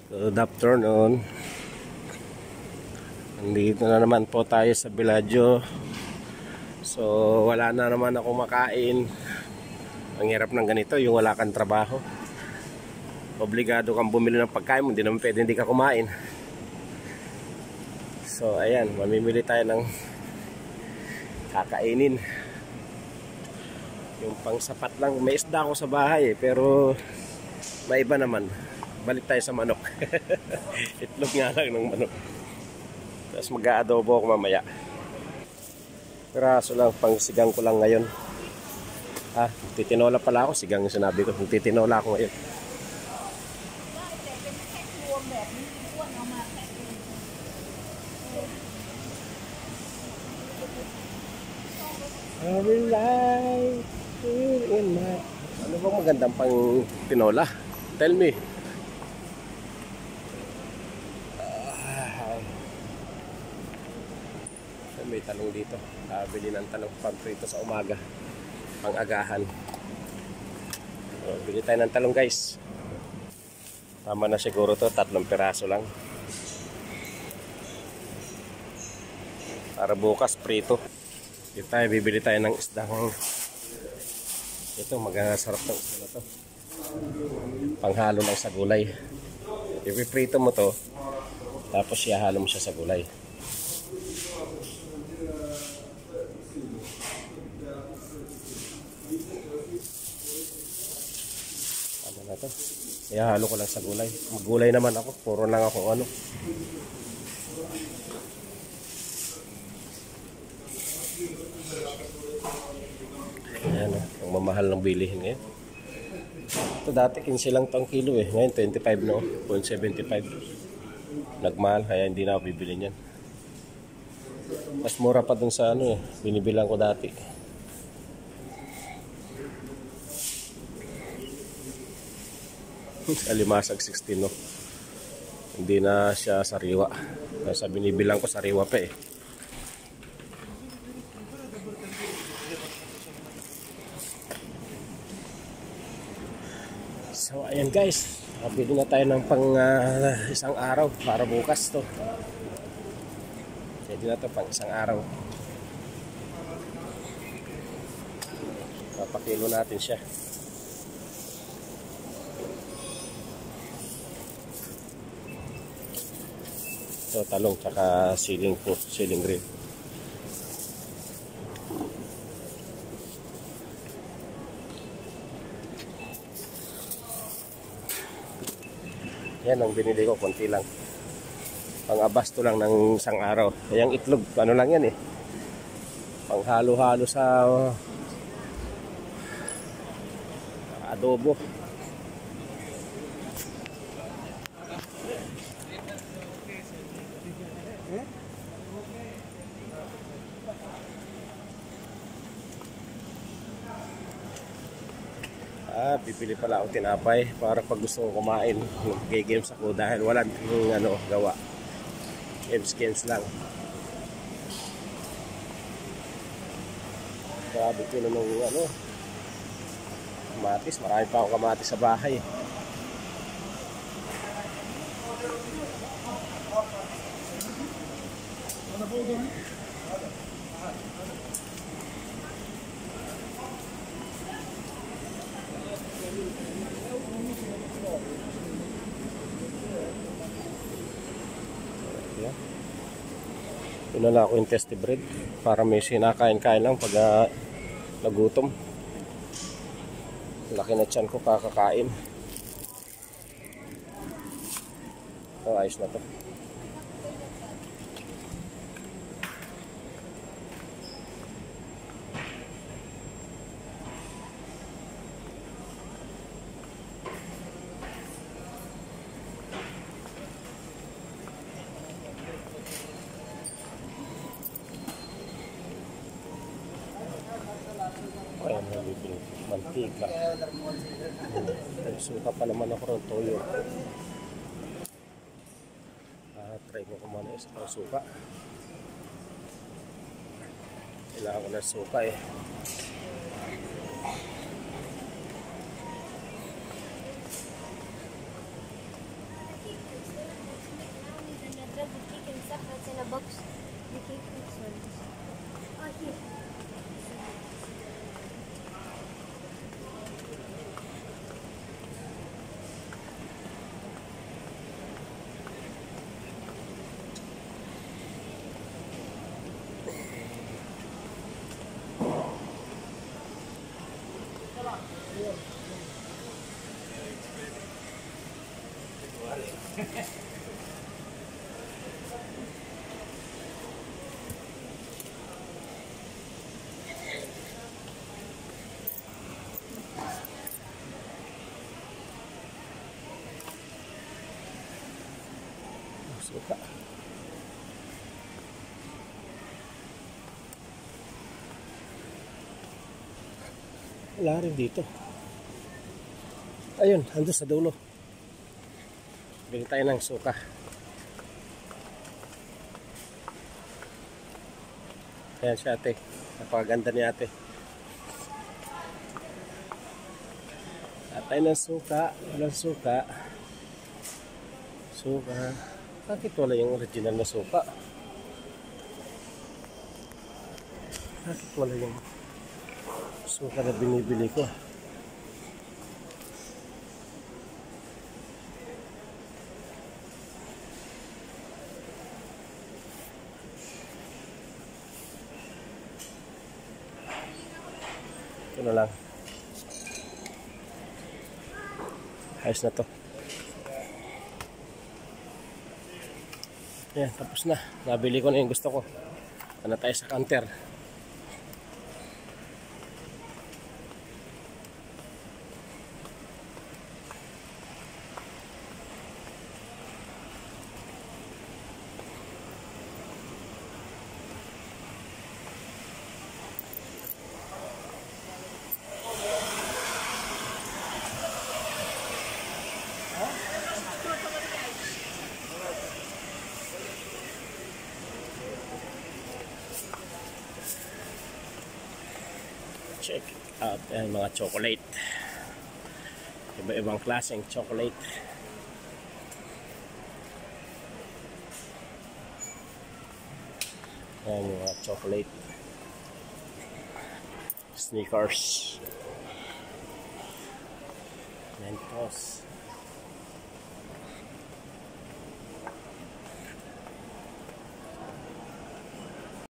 Good afternoon. Nandito na naman po tayo sa Bellagio. So wala na naman ako makain. Ang hirap ng ganito, yung wala kang trabaho. Obligado kang bumili ng pagkain mo, hindi naman pwede hindi ka kumain. So ayan, mamimili tayo ng kakainin. Yung pang sapat lang, may isda ako sa bahay pero may iba naman. Balik tayo sa manok. Itlog nga lang ng manok. Tapos mag-aadobo ako mamaya. Piraso lang, pang sigang ko lang ngayon. Titinola pala ako. Sigang yung sinabi ko. Titinola ako ngayon. Ano bang magandang pang tinola? Tell me. May talong dito. Bili ng talong pagprito sa umaga. Pang-agahan. So, bili tayo ng talong guys. Tama na siguro to. 3 piraso lang. Para bukas prito. Dito tayo, bibili tayo ng isdang. Ito, magandang ng isda na to. Panghalo lang sa gulay. Ipiprito mo to. Tapos ihalo mo siya sa gulay. Ano na to? Ihalo ko lang sa gulay. Maggulay naman ako. Puro lang ako ano. Ayan o. Ang mamahal ng bilihin ngayon. Ito dati 15 lang itong kilo eh. Ngayon 25 no. 0.75. Nagmahal kaya hindi na ako bibili niyan. Mas mura pa dun sa ano eh. Binibilang ko dati. Alimasag 16 no. Hindi na siya sariwa. Sa binibilang ko sariwa pa eh. So ayan guys, bili na tayo ng pang isang araw para bukas to. Pwede na to pang isang araw. Papakilo natin siya. So talong tsaka siling po, siling green. Yan ang binili ko, konti lang. Pang-abasto lang ng isang araw. Yung itlog, ano lang yan eh. Panghalo-halo sa adobo. Bibili pala ako tinapay para pag gusto ko kumain. Mag-games ako dahil wala nang ano, gawa. Games lang. Grabe ko na nung ano, kamatis. Marami pa akong kamatis sa bahay. Pinala ako yung testy bread para may sinakain-kain lang pag nagutom. Laki na tiyan ko kakakain. So ayos na to. Ayan, nabibili. Mantika. Suka pa naman ako ng toyo. Try mo ko muna isa pang suka. Kailangan ko na suka eh. Suka. Wala rin dito. Ayun, ando sa dulo. Bili tayo ng suka. Ayan si ate. Napakaganda ni ate. Atay ng suka. Walang suka. Suka. Bakit wala yung original na suka? Bakit wala yung suka na binibili ko? Ito na lang. Ayos na to. Ayan, tapos na. Nabili ko na yung gusto ko. Ano tayo sa counter. Check out ang mga chocolate. Iba-ibang klaseng chocolate. Ayan yung mga chocolate. Snickers. Mentos.